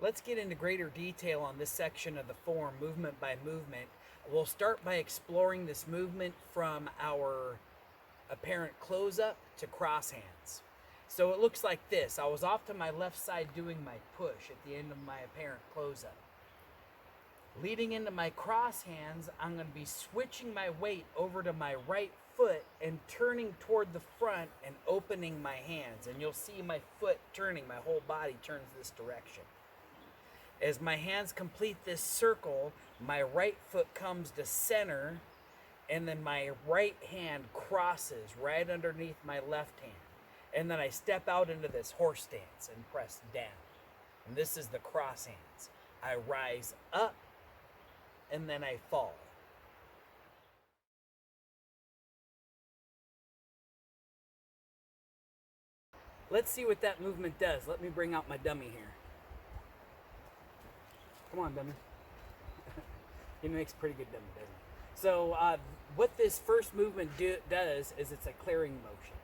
Let's get into greater detail on this section of the form, movement by movement. We'll start by exploring this movement from our apparent close-up to cross hands. So it looks like this. I was off to my left side doing my push at the end of my apparent close-up. Leading into my cross hands, I'm going to be switching my weight over to my right foot and turning toward the front and opening my hands. And you'll see my foot turning, my whole body turns this direction. As my hands complete this circle, my right foot comes to center, and then my right hand crosses right underneath my left hand. And then I step out into this horse stance and press down. And this is the cross hands. I rise up, and then I fall. Let's see what that movement does. Let me bring out my dummy here. Come on, dummy. He makes a pretty good dummy, doesn't he? So what this first movement does is it's a clearing motion.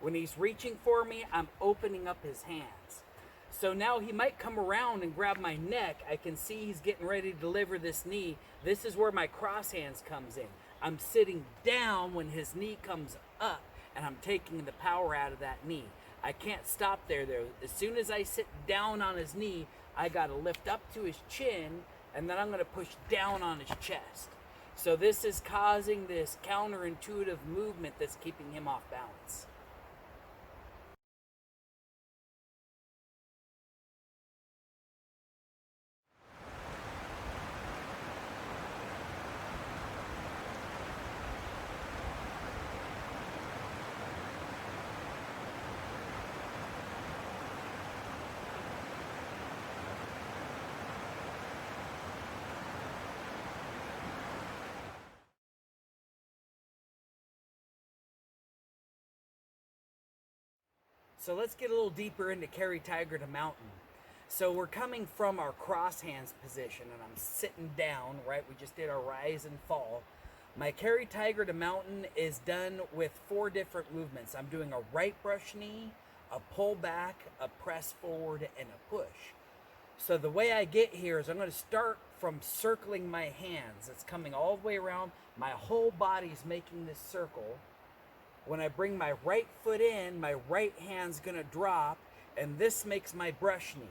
When he's reaching for me, I'm opening up his hands. So now he might come around and grab my neck. I can see he's getting ready to deliver this knee. This is where my cross hands comes in. I'm sitting down when his knee comes up, and I'm taking the power out of that knee. I can't stop there, though. As soon as I sit down on his knee, I got to lift up to his chin, and then I'm going to push down on his chest. So this is causing this counterintuitive movement that's keeping him off balance. So let's get a little deeper into carry tiger to mountain. So we're coming from our cross hands position, and I'm sitting down, right? We just did our rise and fall. My carry tiger to mountain is done with 4 different movements. I'm doing a right brush knee, a pull back, a press forward, and a push. So the way I get here is I'm going to start from circling my hands. It's coming all the way around. My whole body's making this circle. When I bring my right foot in, my right hand's going to drop, and this makes my brush knee.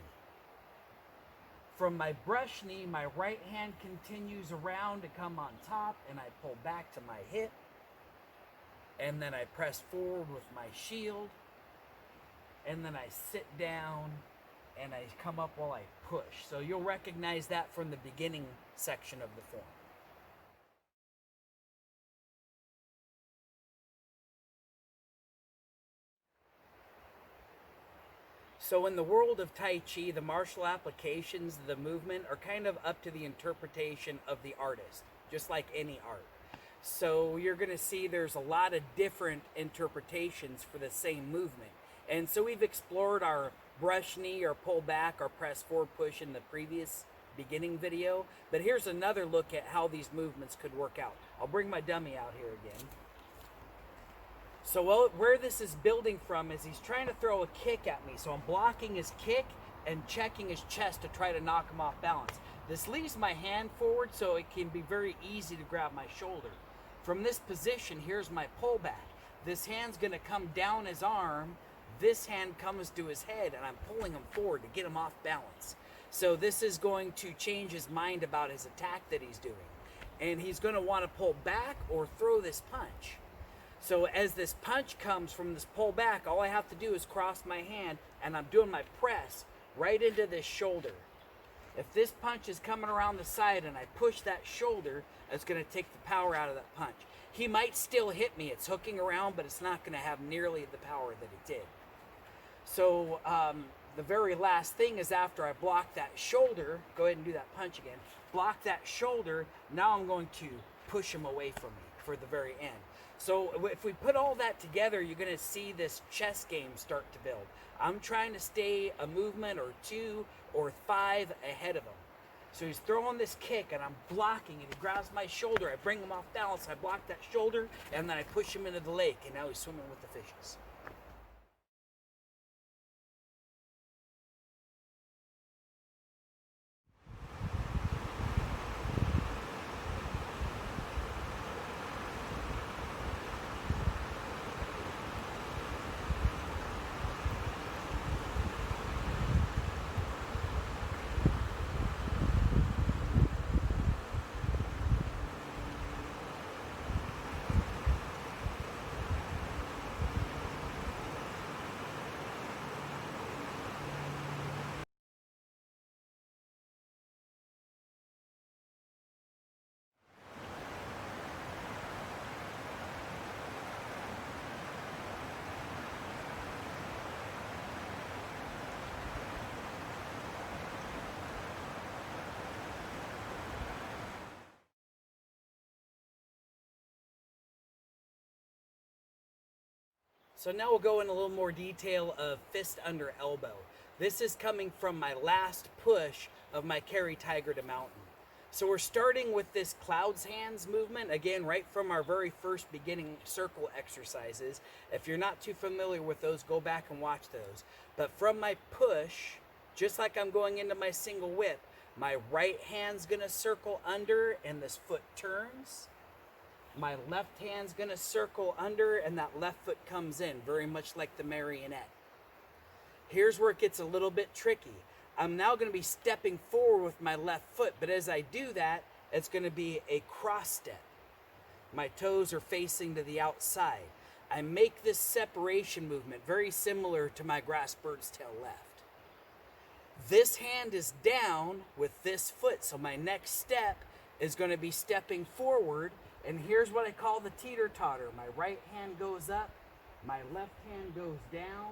From my brush knee, my right hand continues around to come on top, and I pull back to my hip, and then I press forward with my shield, and then I sit down, and I come up while I push. So you'll recognize that from the beginning section of the form. So in the world of Tai Chi, the martial applications of the movement are kind of up to the interpretation of the artist, just like any art. So you're going to see there's a lot of different interpretations for the same movement. And so we've explored our brush knee or pull back or press forward push in the previous beginning video. But here's another look at how these movements could work out. I'll bring my dummy out here again. So where this is building from is he's trying to throw a kick at me. So I'm blocking his kick and checking his chest to try to knock him off balance. This leaves my hand forward so it can be very easy to grab my shoulder. From this position, here's my pullback. This hand's going to come down his arm. This hand comes to his head, and I'm pulling him forward to get him off balance. So this is going to change his mind about his attack that he's doing. And he's going to want to pull back or throw this punch. So as this punch comes from this pull back, all I have to do is cross my hand, and I'm doing my press right into this shoulder. If this punch is coming around the side and I push that shoulder, it's going to take the power out of that punch. He might still hit me. It's hooking around, but it's not going to have nearly the power that it did. So the very last thing is after I block that shoulder, go ahead and do that punch again, block that shoulder, now I'm going to push him away from me for the very end. So if we put all that together, you're going to see this chess game start to build. I'm trying to stay a movement or 2 or 5 ahead of him. So he's throwing this kick, and I'm blocking it. He grabs my shoulder. I bring him off balance. I block that shoulder, and then I push him into the lake, and now he's swimming with the fishes. So now we'll go in a little more detail of fist under elbow. This is coming from my last push of my carry tiger to mountain. So we're starting with this cloud's hands movement, again, right from our very first beginning circle exercises. If you're not too familiar with those, go back and watch those. But from my push, just like I'm going into my single whip, my right hand's gonna circle under and this foot turns. My left hand's gonna circle under and that left foot comes in, very much like the marionette. Here's where it gets a little bit tricky. I'm now gonna be stepping forward with my left foot, but as I do that, it's gonna be a cross step. My toes are facing to the outside. I make this separation movement very similar to my grass bird's tail left. This hand is down with this foot, so my next step is gonna be stepping forward. And here's what I call the teeter-totter. My right hand goes up, my left hand goes down.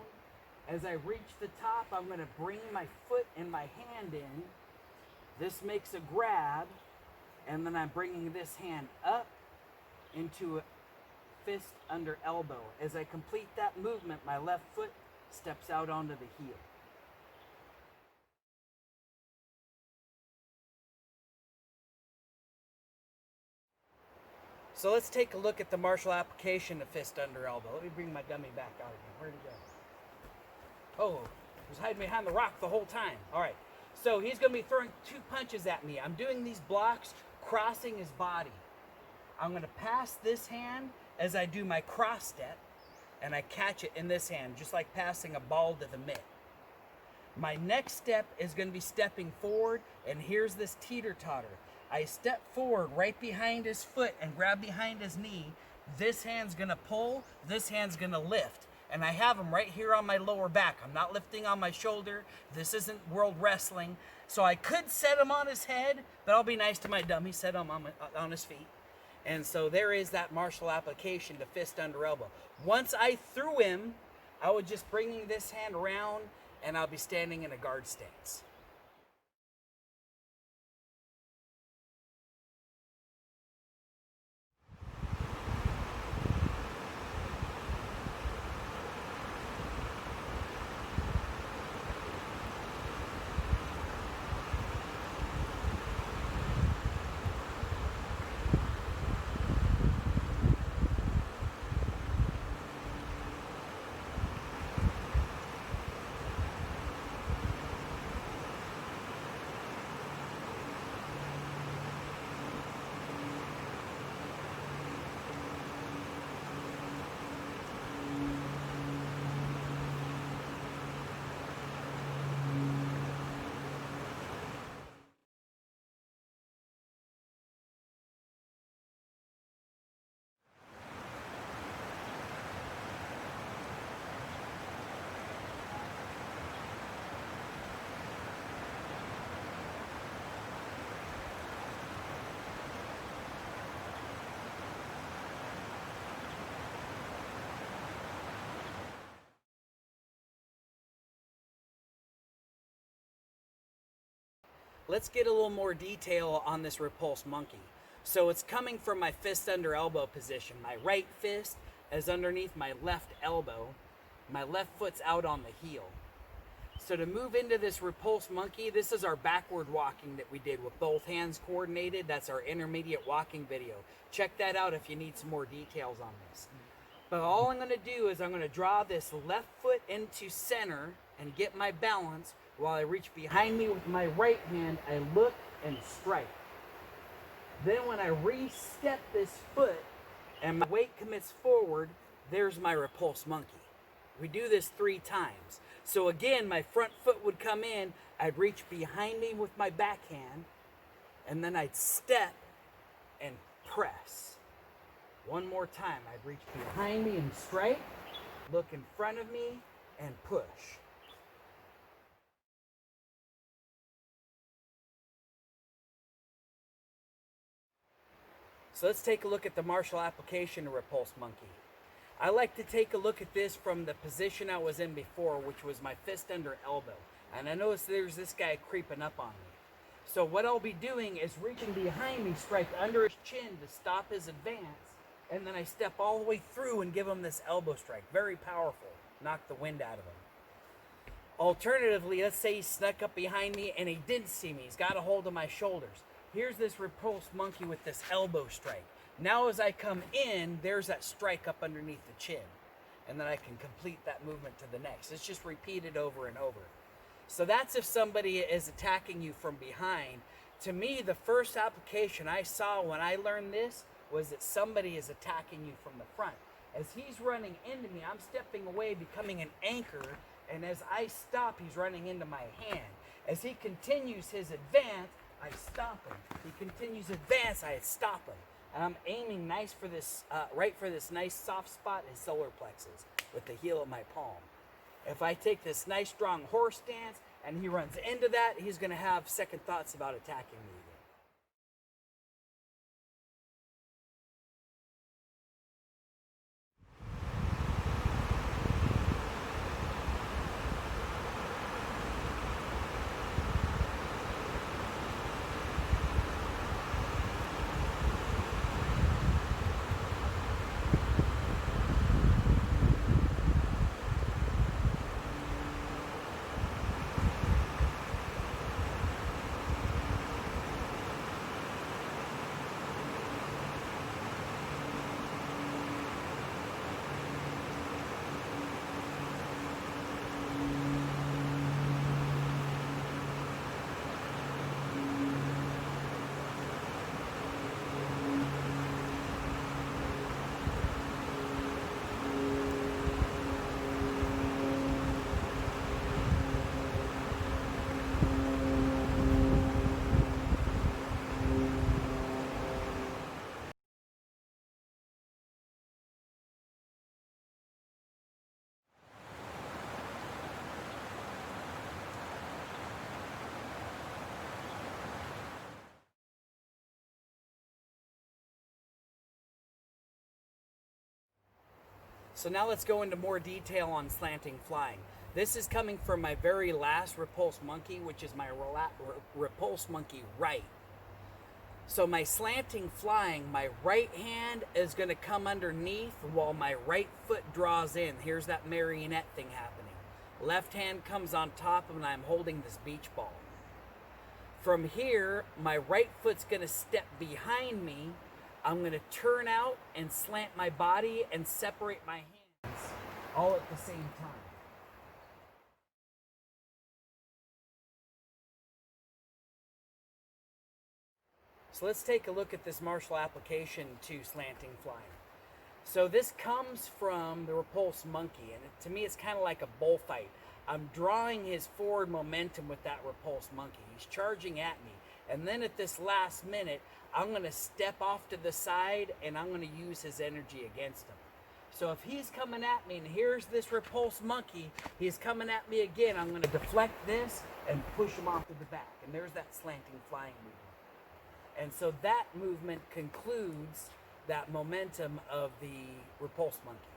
As I reach the top, I'm gonna bring my foot and my hand in. This makes a grab, and then I'm bringing this hand up into a fist under elbow. As I complete that movement, my left foot steps out onto the heel. So let's take a look at the martial application of fist under elbow. Let me bring my dummy back out again. Where'd he go? Oh, he was hiding behind the rock the whole time. All right, so he's gonna be throwing 2 punches at me. I'm doing these blocks, crossing his body. I'm gonna pass this hand as I do my cross step, and I catch it in this hand, just like passing a ball to the mitt. My next step is gonna be stepping forward, and here's this teeter-totter. I step forward right behind his foot and grab behind his knee. This hand's gonna pull, this hand's gonna lift. And I have him right here on my lower back. I'm not lifting on my shoulder. This isn't world wrestling. So I could set him on his head, but I'll be nice to my dummy, set him on his feet. And so there is that martial application to fist under elbow. Once I threw him, I was just bringing this hand around and I'll be standing in a guard stance. Let's get a little more detail on this Repulse Monkey. So it's coming from my fist under elbow position. My right fist is underneath my left elbow. My left foot's out on the heel. So to move into this Repulse Monkey, this is our backward walking that we did with both hands coordinated. That's our intermediate walking video. Check that out if you need some more details on this. But all I'm gonna do is I'm gonna draw this left foot into center and get my balance while I reach behind me with my right hand. I look and strike. Then when I re-step this foot and my weight commits forward, there's my Repulse Monkey. We do this 3 times. So again, my front foot would come in, I'd reach behind me with my backhand, and then I'd step and press. One more time, I'd reach behind me and strike, look in front of me, and push. So let's take a look at the martial application of Repulse Monkey. I like to take a look at this from the position I was in before, which was my fist under elbow. And I notice there's this guy creeping up on me. So what I'll be doing is reaching behind me, strike under his chin to stop his advance, and then I step all the way through and give him this elbow strike. Very powerful. Knock the wind out of him. Alternatively, let's say he snuck up behind me and he didn't see me. He's got a hold of my shoulders. Here's this Repulse Monkey with this elbow strike. Now as I come in, there's that strike up underneath the chin. And then I can complete that movement to the next. It's just repeated over and over. So that's if somebody is attacking you from behind. To me, the first application I saw when I learned this was that somebody is attacking you from the front. As he's running into me, I'm stepping away, becoming an anchor, and as I stop, he's running into my hand. As he continues his advance, I stop him. He continues advance, I stop him. And I'm aiming nice for this, right for this nice soft spot, his solar plexus, with the heel of my palm. If I take this nice strong horse stance and he runs into that, he's going to have second thoughts about attacking me again. So now let's go into more detail on Slanting Flying. This is coming from my very last Repulse Monkey, which is my Repulse Monkey right. So my Slanting Flying, my right hand is going to come underneath while my right foot draws in. Here's that marionette thing happening. Left hand comes on top and I'm holding this beach ball. From here, my right foot's going to step behind me. I'm going to turn out and slant my body and separate my hands all at the same time. So let's take a look at this martial application to Slanting Flying. So this comes from the Repulse Monkey, and to me it's kind of like a bullfight. I'm drawing his forward momentum with that Repulse Monkey. He's charging at me, and then at this last minute, I'm going to step off to the side and I'm going to use his energy against him. So if he's coming at me, and here's this Repulse Monkey, he's coming at me again, I'm going to deflect this and push him off to the back. And there's that Slanting Flying movement. And so that movement concludes that momentum of the Repulse Monkey.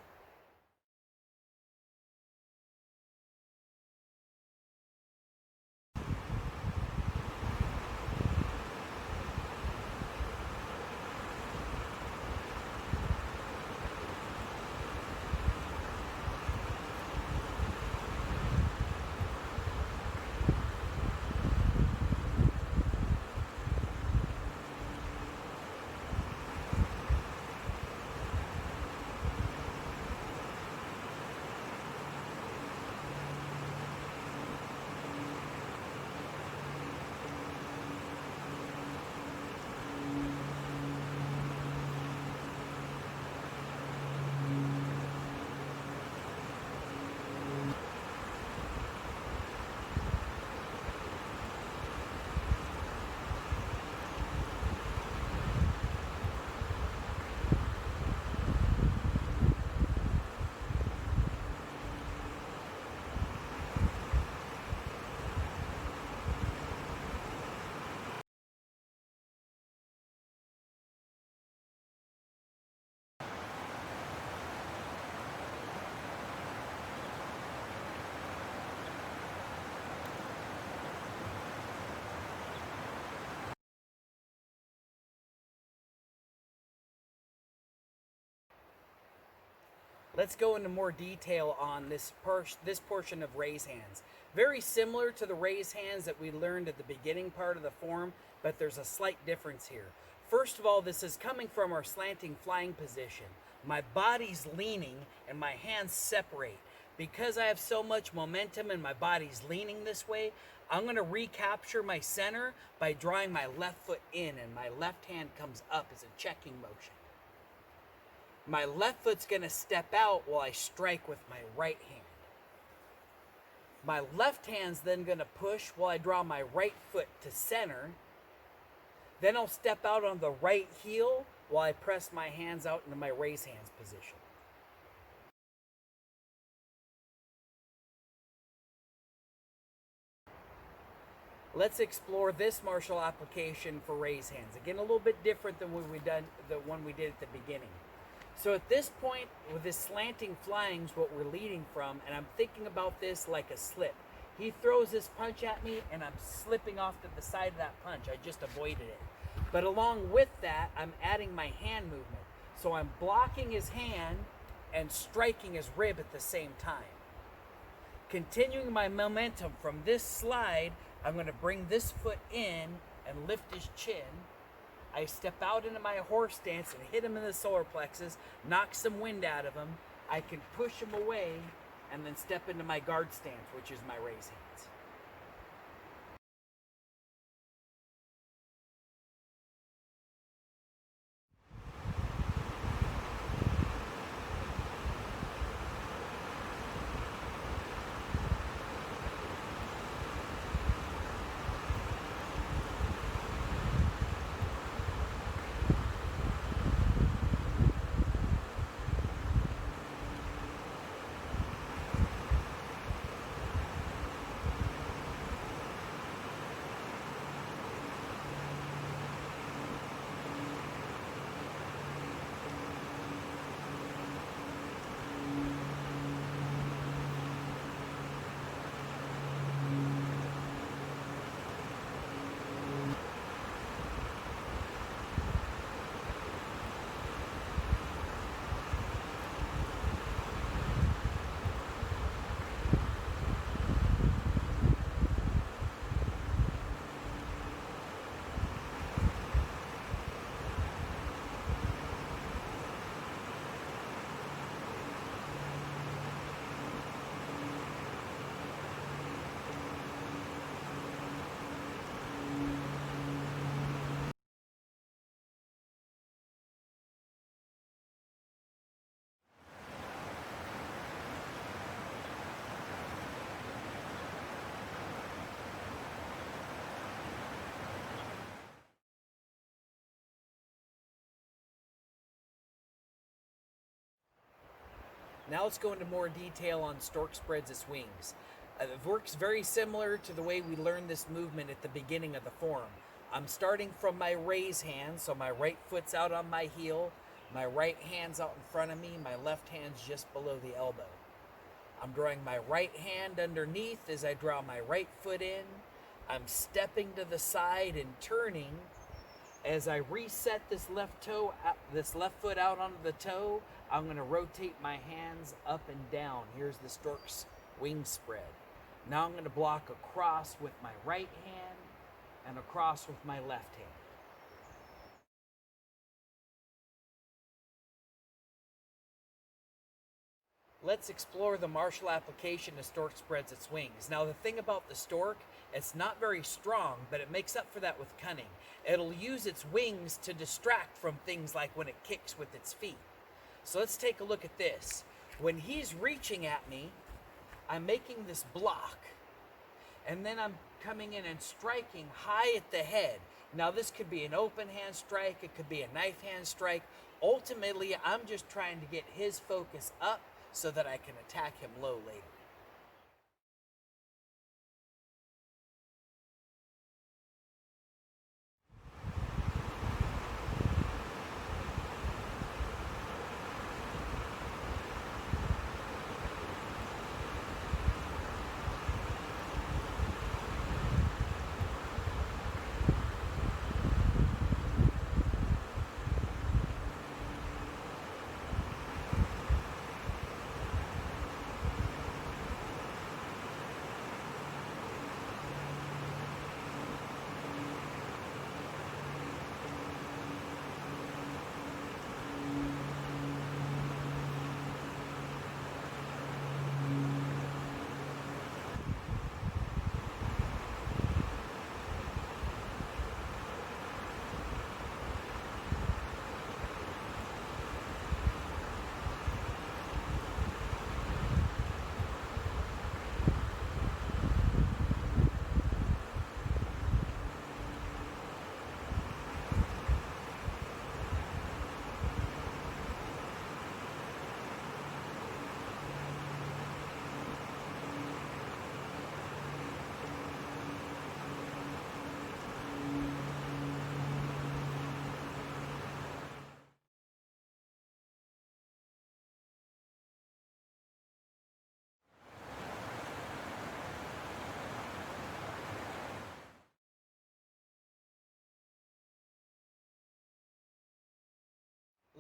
Let's go into more detail on this portion of raise hands. Very similar to the raise hands that we learned at the beginning part of the form, but there's a slight difference here. First of all, this is coming from our slanting flying position. My body's leaning and my hands separate. Because I have so much momentum and my body's leaning this way, I'm going to recapture my center by drawing my left foot in, and my left hand comes up as a checking motion. My left foot's going to step out while I strike with my right hand. My left hand's then going to push while I draw my right foot to center. Then I'll step out on the right heel while I press my hands out into my raise hands position. Let's explore this martial application for raise hands. Again, a little bit different than the one we did at the beginning. So at this point, with this slanting flying is what we're leading from, and I'm thinking about this like a slip. He throws this punch at me, and I'm slipping off to the side of that punch. I just avoided it. But along with that, I'm adding my hand movement. So I'm blocking his hand and striking his rib at the same time. Continuing my momentum from this slide, I'm going to bring this foot in and lift his chin. I step out into my horse stance and hit him in the solar plexus, knock some wind out of him. I can push him away and then step into my guard stance, which is my raise hands. Now let's go into more detail on Stork spreads its wings. It works very similar to the way we learned this movement at the beginning of the form. I'm starting from my raise hand, so my right foot's out on my heel, my right hand's out in front of me, my left hand's just below the elbow. I'm drawing my right hand underneath as I draw my right foot in. I'm stepping to the side and turning. As I reset this left foot out onto the toe, I'm going to rotate my hands up and down. Here's the Stork's wing spread. Now I'm going to block across with my right hand and across with my left hand. Let's explore the martial application the Stork spreads its wings. Now the thing about the Stork, it's not very strong, but it makes up for that with cunning. It'll use its wings to distract from things like when it kicks with its feet. So let's take a look at this. When he's reaching at me, I'm making this block, and then I'm coming in and striking high at the head. Now this could be an open hand strike, it could be a knife hand strike. Ultimately, I'm just trying to get his focus up so that I can attack him low later.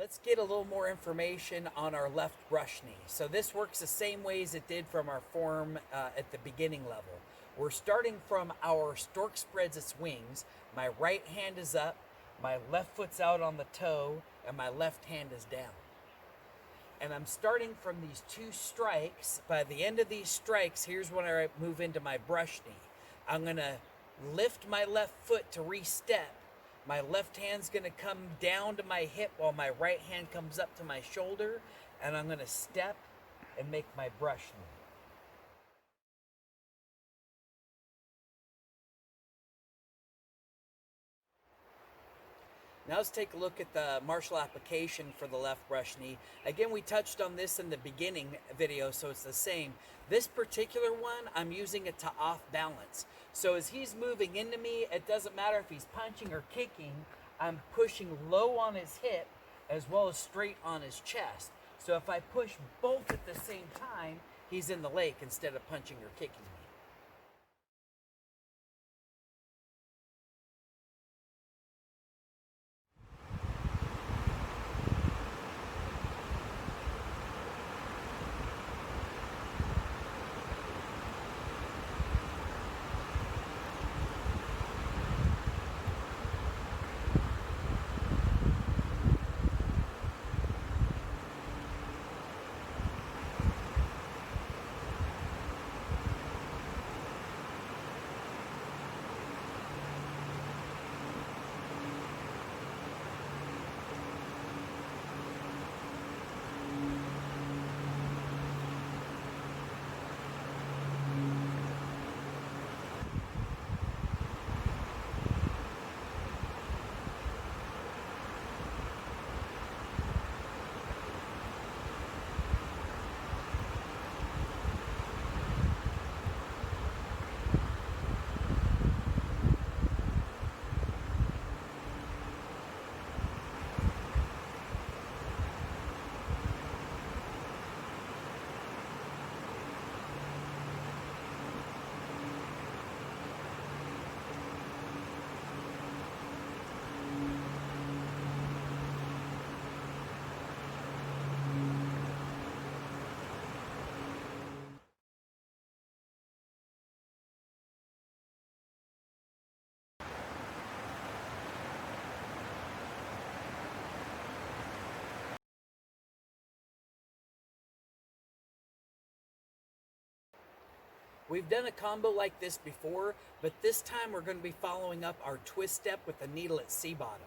Let's get a little more information on our left brush knee. So this works the same way as it did from our form at the beginning level. We're starting from our stork spreads its wings. My right hand is up, my left foot's out on the toe, and my left hand is down. And I'm starting from these 2 strikes. By the end of these strikes, here's when I move into my brush knee. I'm gonna lift my left foot to re-step. My left hand's gonna come down to my hip while my right hand comes up to my shoulder, and I'm gonna step and make my brush knee. Now let's take a look at the martial application for the left brush knee. Again, we touched on this in the beginning video, so it's the same. This particular one, I'm using it to off balance. So as he's moving into me, it doesn't matter if he's punching or kicking, I'm pushing low on his hip as well as straight on his chest. So if I push both at the same time, he's in the lake instead of punching or kicking me. We've done a combo like this before, but this time we're going to be following up our twist step with a needle at C-bottom.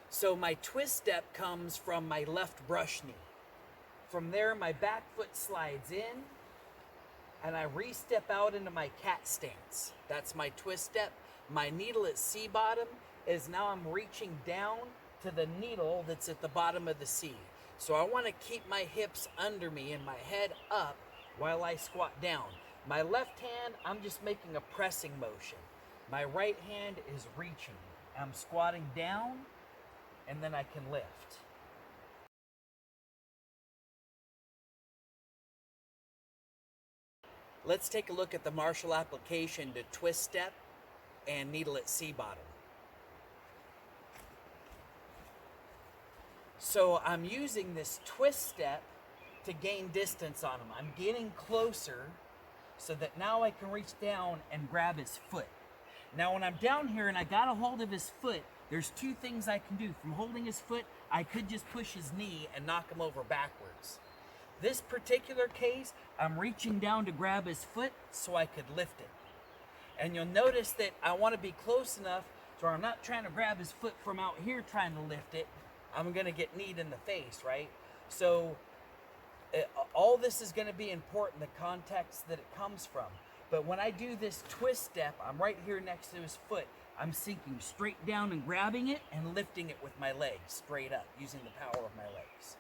So my twist step comes from my left brush knee. From there, my back foot slides in, and I re-step out into my cat stance. That's my twist step. My needle at C-bottom is now I'm reaching down to the needle that's at the bottom of the C. So I want to keep my hips under me and my head up while I squat down. My left hand, I'm just making a pressing motion. My right hand is reaching. I'm squatting down, and then I can lift. Let's take a look at the martial application to twist step and needle at C-bottom. So I'm using this twist step to gain distance on him. I'm getting closer so that now I can reach down and grab his foot. Now when I'm down here and I got a hold of his foot, there's 2 things I can do. From holding his foot, I could just push his knee and knock him over backwards. This particular case, I'm reaching down to grab his foot so I could lift it. And you'll notice that I want to be close enough so I'm not trying to grab his foot from out here trying to lift it. I'm going to get kneed in the face, right? So all this is going to be important, the context that it comes from. But when I do this twist step, I'm right here next to his foot. I'm sinking straight down and grabbing it and lifting it with my legs straight up, using the power of my legs.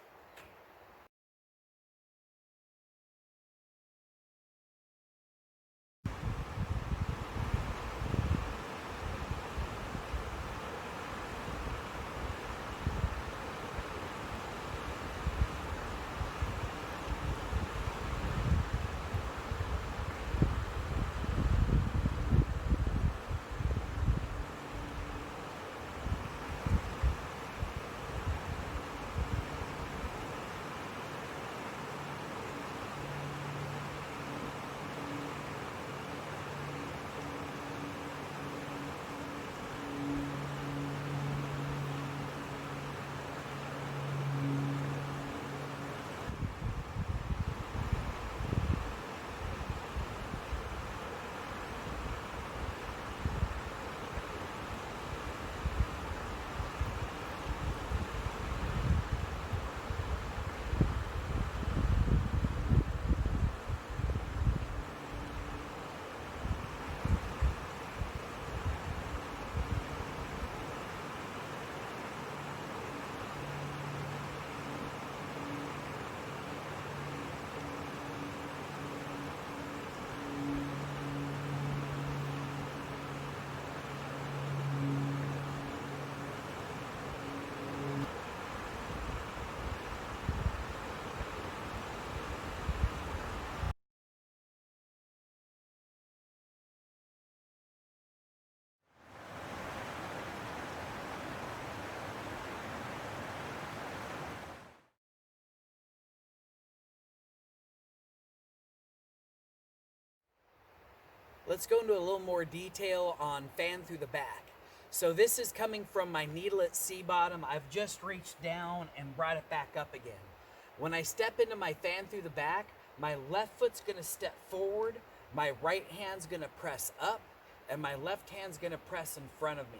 Let's go into a little more detail on fan through the back. So this is coming from my needle at C bottom. I've just reached down and brought it back up again. When I step into my fan through the back, my left foot's gonna step forward, my right hand's gonna press up, and my left hand's gonna press in front of me.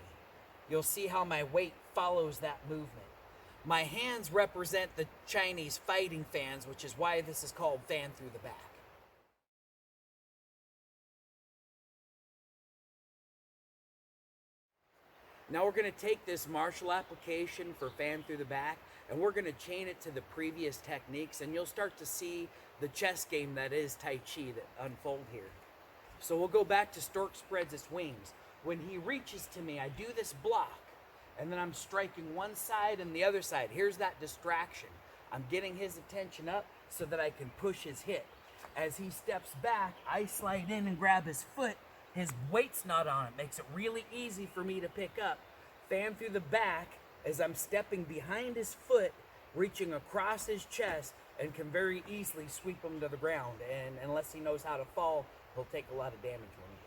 You'll see how my weight follows that movement. My hands represent the Chinese fighting fans, which is why this is called fan through the back. Now we're going to take this martial application for fan through the back and we're going to chain it to the previous techniques, and you'll start to see the chess game that is Tai Chi that unfold here. So we'll go back to Stork spreads its wings. When he reaches to me, I do this block, and then I'm striking one side and the other side. Here's that distraction. I'm getting his attention up so that I can push his hit. As he steps back, I slide in and grab his foot. His weight's not on it. Makes it really easy for me to pick up. Fan through the back as I'm stepping behind his foot, reaching across his chest, and can very easily sweep him to the ground. And unless he knows how to fall, he'll take a lot of damage when he hits.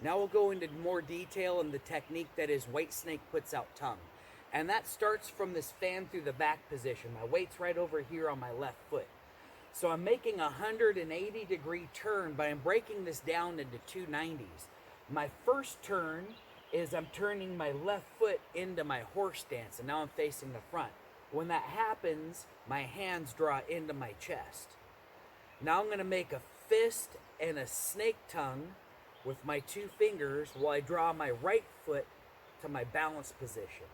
Now we'll go into more detail on the technique that is white snake puts out tongue. And that starts from this fan through the back position. My weight's right over here on my left foot. So I'm making a 180-degree turn, but I'm breaking this down into 290s. My first turn is I'm turning my left foot into my horse stance, and now I'm facing the front. When that happens, my hands draw into my chest. Now I'm going to make a fist and a snake tongue with my two fingers while I draw my right foot to my balance position.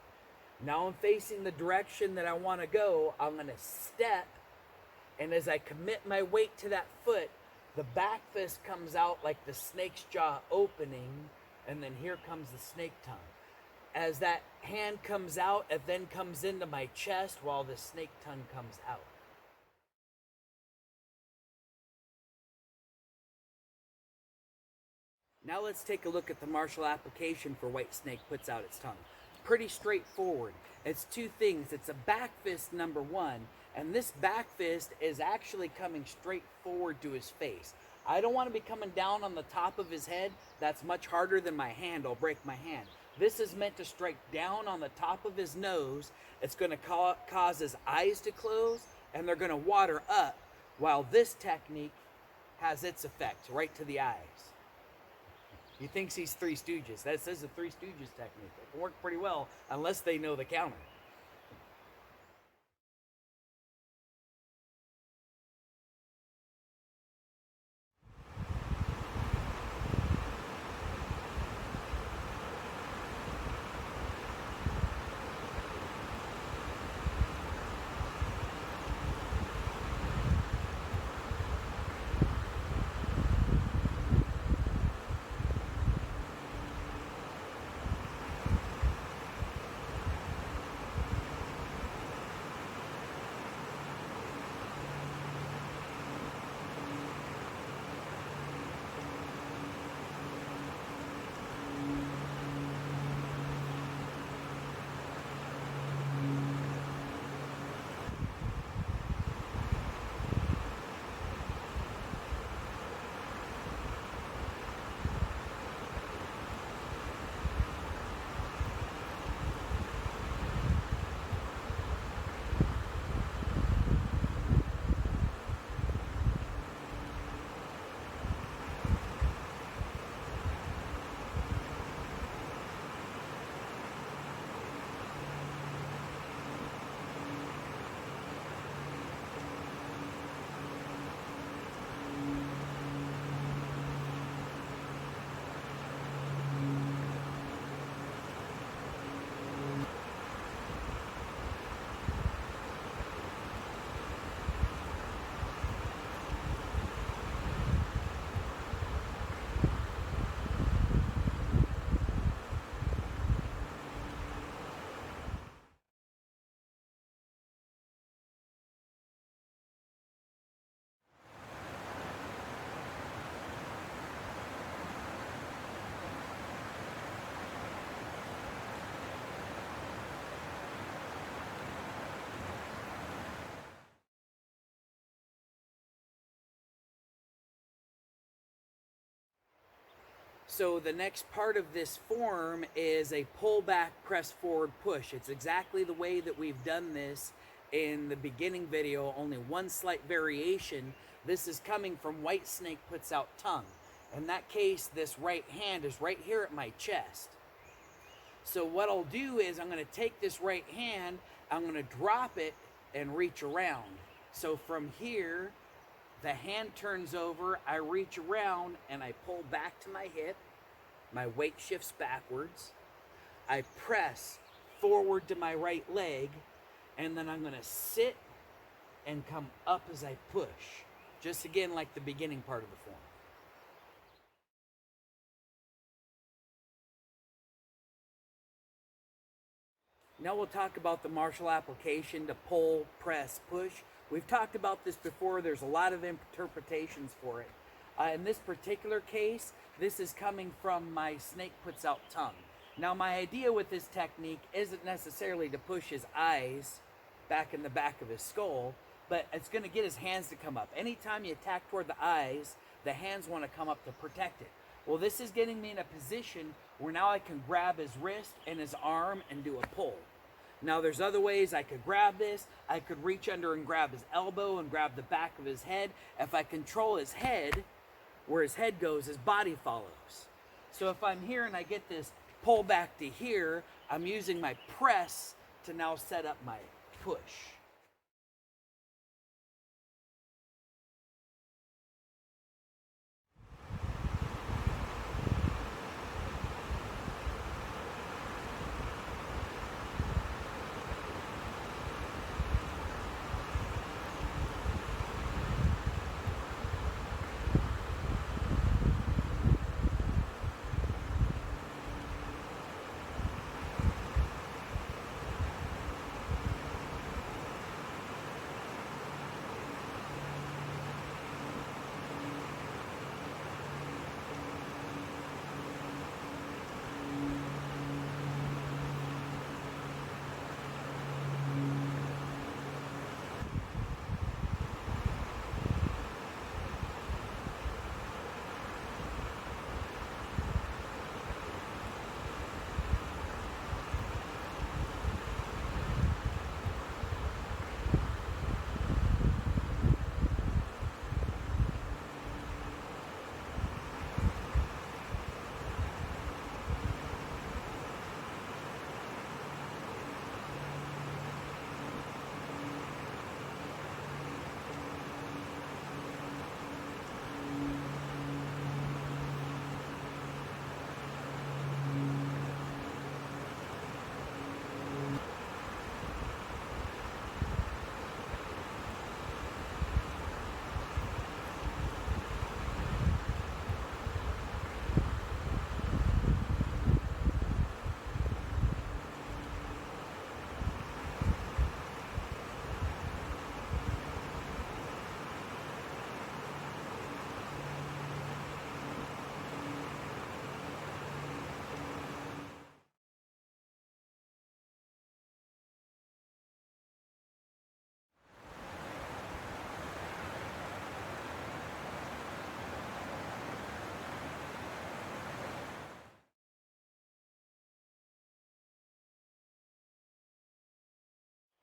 Now I'm facing the direction that I want to go. I'm going to step, and as I commit my weight to that foot, the back fist comes out like the snake's jaw opening, and then here comes the snake tongue. As that hand comes out, it then comes into my chest while the snake tongue comes out. Now let's take a look at the martial application for white snake puts out its tongue. Pretty straightforward. It's two things. It's a back fist, number one, and this back fist is actually coming straight forward to his face. I don't want to be coming down on the top of his head. That's much harder than my hand. I'll break my hand. This is meant to strike down on the top of his nose. It's going to cause his eyes to close, and they're going to water up, while this technique has its effect right to the eyes. He thinks he's Three Stooges. That says the Three Stooges technique. It can work pretty well unless they know the counter. So the next part of this form is a pull back, press forward, push. It's exactly the way that we've done this in the beginning video, only one slight variation. This is coming from White Snake Puts Out Tongue. In that case, this right hand is right here at my chest. So what I'll do is I'm going to take this right hand, I'm going to drop it and reach around. So from here, the hand turns over, I reach around and I pull back to my hip. My weight shifts backwards. I press forward to my right leg, and then I'm going to sit and come up as I push. Just again like the beginning part of the form. Now we'll talk about the martial application to pull, press, push. We've talked about this before. There's a lot of interpretations for it. In this particular case, this is coming from my Snake Puts Out Tongue. Now my idea with this technique isn't necessarily to push his eyes back in the back of his skull, but it's going to get his hands to come up. Anytime you attack toward the eyes, the hands want to come up to protect it. Well, this is getting me in a position where now I can grab his wrist and his arm and do a pull. Now there's other ways I could grab this. I could reach under and grab his elbow and grab the back of his head. If I control his head, where his head goes, his body follows. So if I'm here and I get this pull back to here, I'm using my press to now set up my push.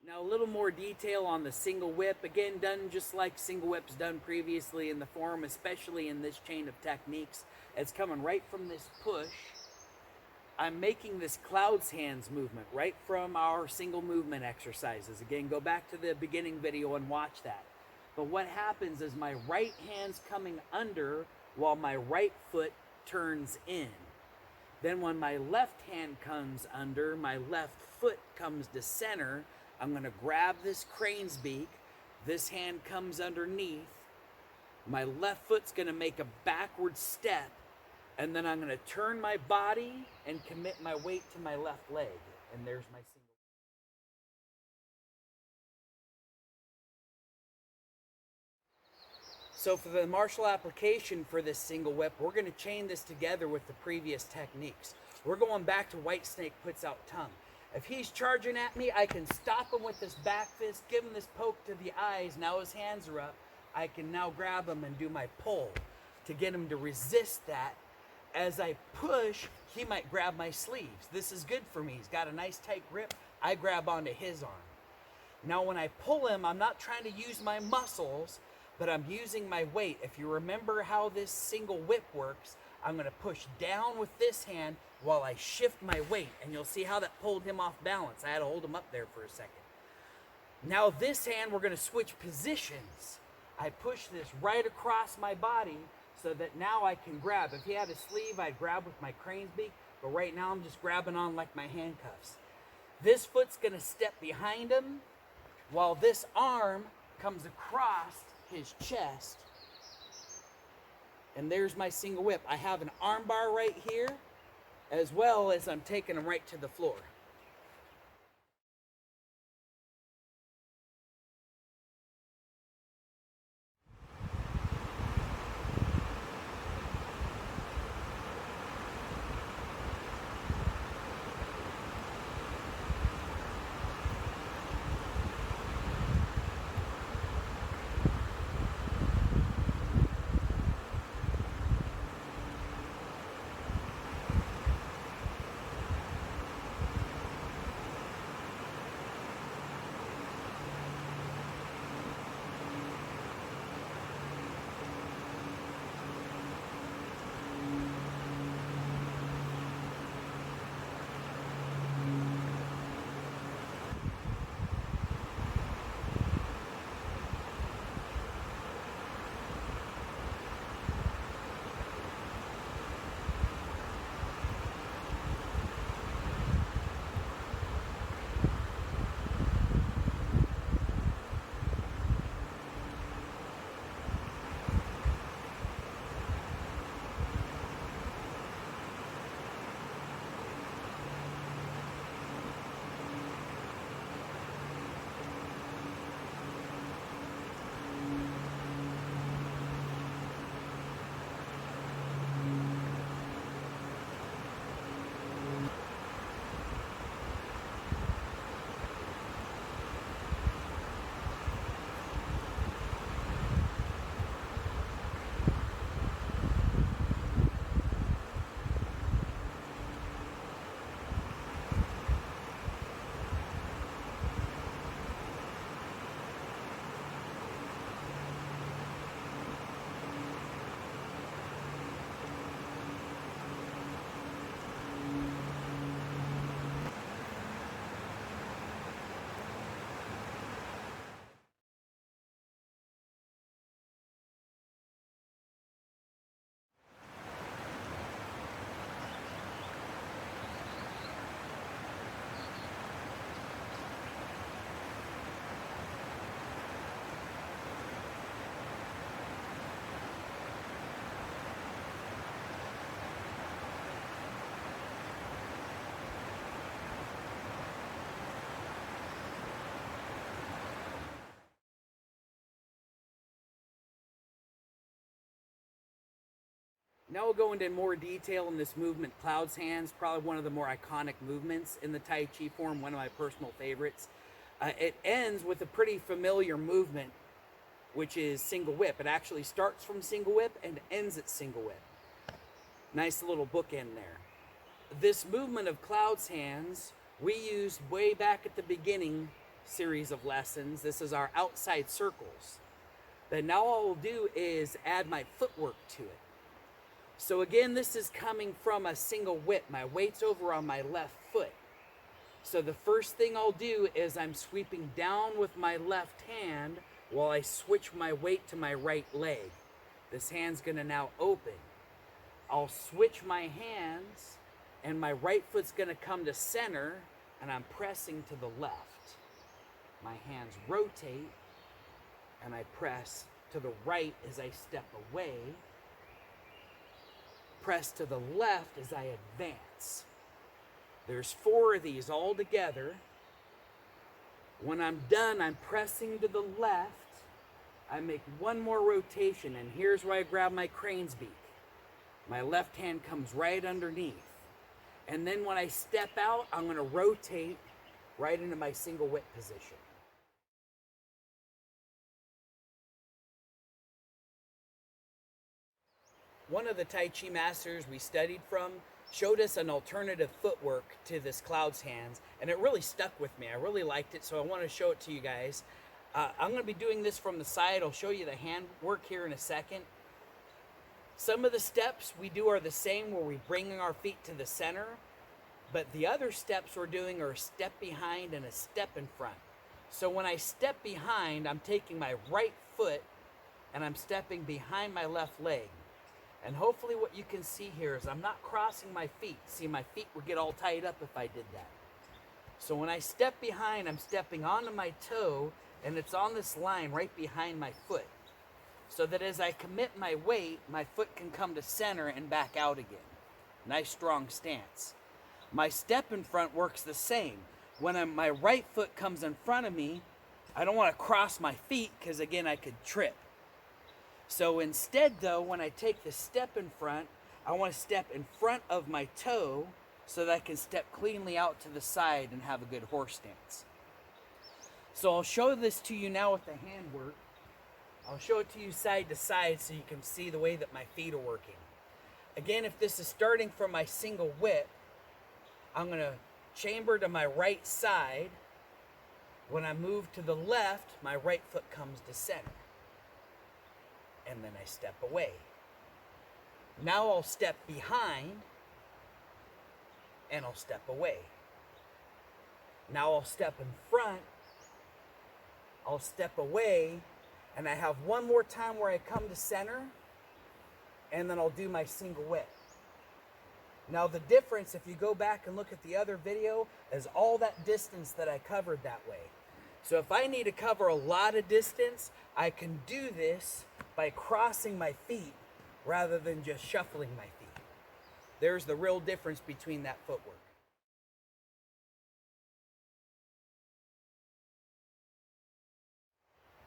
Now a little more detail on the single whip. Again, done just like single whips done previously in the form, especially in this chain of techniques. It's coming right from this push. I'm making this cloud's hands movement right from our single movement exercises. Again, go back to the beginning video and watch that. But what happens is my right hand's coming under while my right foot turns in. Then when my left hand comes under, my left foot comes to center. I'm going to grab this crane's beak. This hand comes underneath. My left foot's going to make a backward step. And then I'm going to turn my body and commit my weight to my left leg. And there's my single. So for the martial application for this single whip, we're going to chain this together with the previous techniques. We're going back to White Snake Puts Out Tongue. If he's charging at me, I can stop him with this back fist, give him this poke to the eyes. Now his hands are up. I can now grab him and do my pull to get him to resist that. as I push, he might grab my sleeves. This is good for me. He's got a nice tight grip. I grab onto his arm. Now when I pull him, I'm not trying to use my muscles, but I'm using my weight. If you remember how this single whip works, I'm going to push down with this hand while I shift my weight, and you'll see how that pulled him off balance. I had to hold him up there for a second. Now this hand, we're going to switch positions. I push this right across my body so that now I can grab. If he had a sleeve, I'd grab with my crane's beak, but right now I'm just grabbing on like my handcuffs. This foot's going to step behind him while this arm comes across his chest. And there's my single whip. I have an arm bar right here, as well as I'm taking him right to the floor. Now we'll go into more detail in this movement, Cloud's Hands, probably one of the more iconic movements in the Tai Chi form, one of my personal favorites. It ends with a pretty familiar movement, which is single whip. It actually starts from single whip and ends at single whip. Nice little bookend there. This movement of Cloud's Hands, we used way back at the beginning series of lessons. This is our outside circles. But now all we'll do is add my footwork to it. So again, this is coming from a single whip. My weight's over on my left foot. So the first thing I'll do is I'm sweeping down with my left hand while I switch my weight to my right leg. This hand's gonna now open. I'll switch my hands and my right foot's gonna come to center and I'm pressing to the left. My hands rotate and I press to the right as I step away. Press to the left as I advance. There's 4 of these all together. When I'm done, I'm pressing to the left. I make one more rotation, and here's where I grab my crane's beak. My left hand comes right underneath. And then when I step out, I'm going to rotate right into my single whip position. one of the Tai Chi masters we studied from showed us an alternative footwork to this cloud's hands, and it really stuck with me. I really liked it, so I want to show it to you guys. I'm going to be doing this from the side. I'll show you the hand work here in a second. Some of the steps we do are the same, where we bring our feet to the center, but the other steps we're doing are a step behind and a step in front. So when I step behind, I'm taking my right foot and I'm stepping behind my left leg. And hopefully what you can see here is I'm not crossing my feet. See, my feet would get all tied up if I did that. So when I step behind, I'm stepping onto my toe, and it's on this line right behind my foot. So that as I commit my weight, my foot can come to center and back out again. Nice strong stance. My step in front works the same. When my right foot comes in front of me, I don't want to cross my feet because again I could trip. So instead though, when I take the step in front, I want to step in front of my toe so that I can step cleanly out to the side and have a good horse stance. So I'll show this to you now with the hand work. I'll show it to you side to side so you can see the way that my feet are working. Again, if this is starting from my single whip, I'm going to chamber to my right side. When I move to the left, my right foot comes to center. And then I step away. Now I'll step behind and I'll step away. Now I'll step in front, I'll step away, and I have one more time where I come to center, and then I'll do my single whip. Now the difference, if you go back and look at the other video, is all that distance that I covered that way. So if I need to cover a lot of distance, I can do this by crossing my feet rather than just shuffling my feet. There's the real difference between that footwork.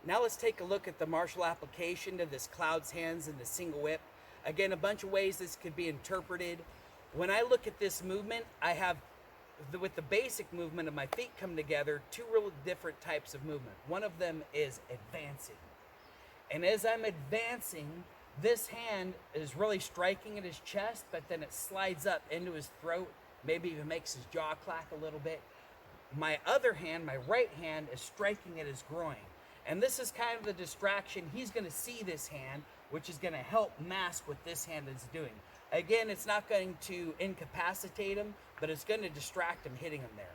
Now let's take a look at the martial application to this cloud's hands and the single whip. Again, a bunch of ways this could be interpreted. When I look at this movement, I have, with the basic movement of my feet come together, two real different types of movement. One of them is advancing. And as I'm advancing, this hand is really striking at his chest, but then it slides up into his throat, maybe even makes his jaw clack a little bit. My other hand, my right hand, is striking at his groin. And this is kind of the distraction. He's going to see this hand, which is going to help mask what this hand is doing. Again, it's not going to incapacitate him, but it's going to distract him hitting him there.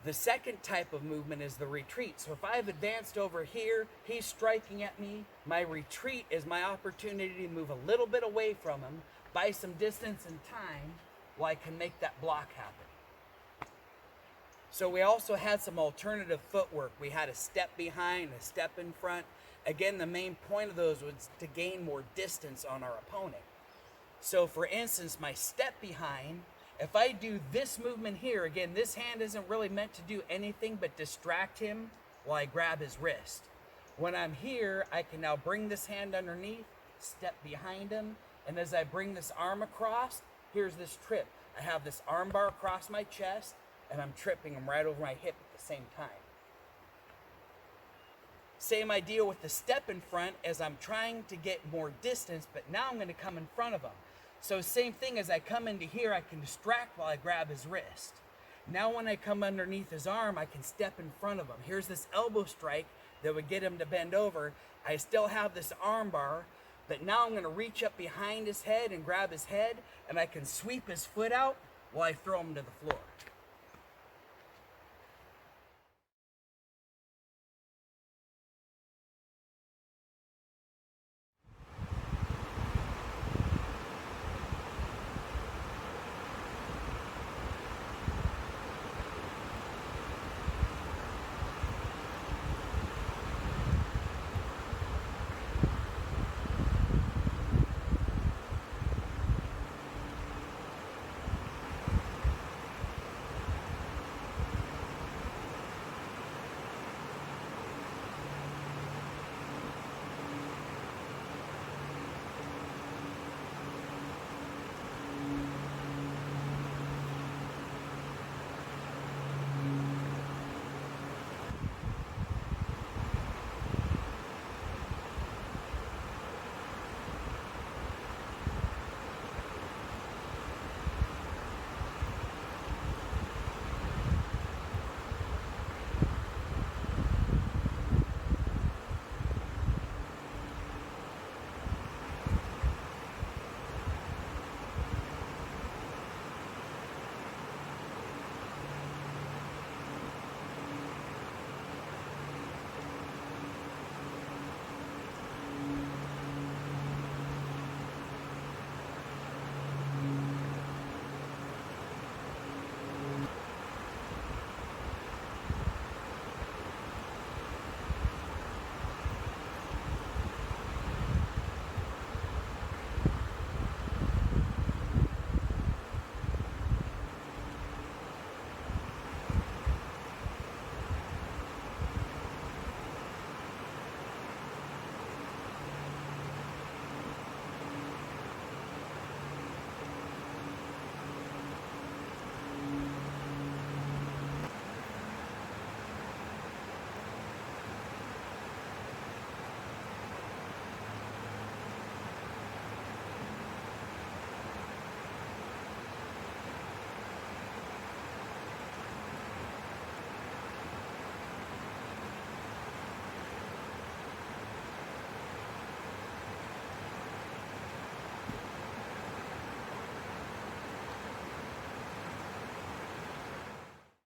The second type of movement is the retreat. So if I've advanced over here, he's striking at me. My retreat is my opportunity to move a little bit away from him, buy some distance and time, while I can make that block happen. So we also had some alternative footwork. We had a step behind, a step in front. Again, the main point of those was to gain more distance on our opponent. So for instance, my step behind, if I do this movement here, again, this hand isn't really meant to do anything but distract him while I grab his wrist. When I'm here, I can now bring this hand underneath, step behind him, and as I bring this arm across, here's this trip. I have this arm bar across my chest, and I'm tripping him right over my hip at the same time. Same idea with the step in front, as I'm trying to get more distance, but now I'm going to come in front of him. So same thing, as I come into here, I can distract while I grab his wrist. Now when I come underneath his arm, I can step in front of him. Here's this elbow strike that would get him to bend over. I still have this arm bar, but now I'm going to reach up behind his head and grab his head, and I can sweep his foot out while I throw him to the floor.